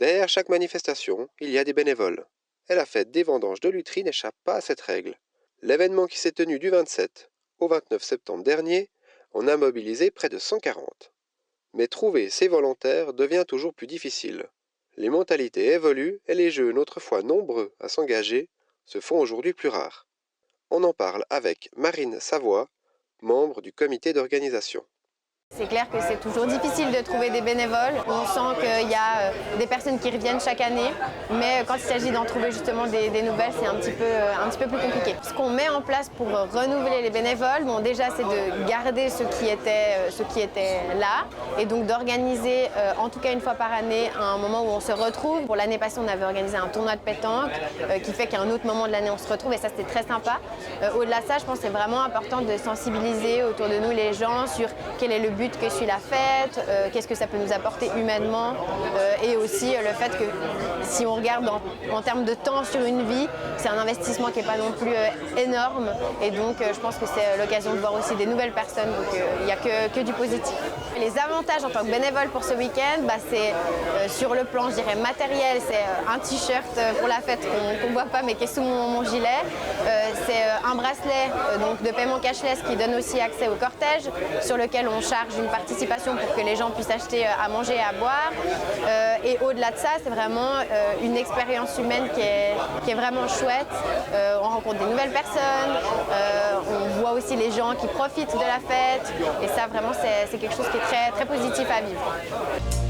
Derrière chaque manifestation, il y a des bénévoles. Et la fête des vendanges de Lutry n'échappe pas à cette règle. L'événement qui s'est tenu du 27 au 29 septembre dernier en a mobilisé près de 140. Mais trouver ces volontaires devient toujours plus difficile. Les mentalités évoluent et les jeunes, autrefois nombreux à s'engager, se font aujourd'hui plus rares. On en parle avec Marine Savoie, membre du comité d'organisation. C'est clair que c'est toujours difficile de trouver des bénévoles. On sent qu'il y a des personnes qui reviennent chaque année, mais quand il s'agit d'en trouver justement des nouvelles, c'est un petit peu plus compliqué. Ce qu'on met en place pour renouveler les bénévoles, bon, déjà c'est de garder ceux qui étaient là et donc d'organiser en tout cas une fois par année un moment où on se retrouve. Pour l'année passée, on avait organisé un tournoi de pétanque qui fait qu'à un autre moment de l'année on se retrouve et ça c'était très sympa. Au-delà de ça, je pense que c'est vraiment important de sensibiliser autour de nous les gens sur quel est le but que suit la fête, qu'est-ce que ça peut nous apporter humainement et aussi le fait que si on regarde en termes de temps sur une vie, c'est un investissement qui n'est pas non plus énorme et donc je pense que c'est l'occasion de voir aussi des nouvelles personnes, donc il n'y a que du positif. Les avantages en tant que bénévole pour ce week-end, c'est sur le plan je dirais matériel, c'est un t-shirt pour la fête qu'on ne voit pas mais qui est sous mon gilet, c'est un bracelet donc de paiement cashless qui donne aussi accès au cortège sur lequel on charge une participation pour que les gens puissent acheter à manger et à boire. Et au-delà de ça, c'est vraiment une expérience humaine qui est vraiment chouette. On rencontre des nouvelles personnes, on voit aussi les gens qui profitent de la fête. Et ça, vraiment, c'est quelque chose qui est très, très positif à vivre.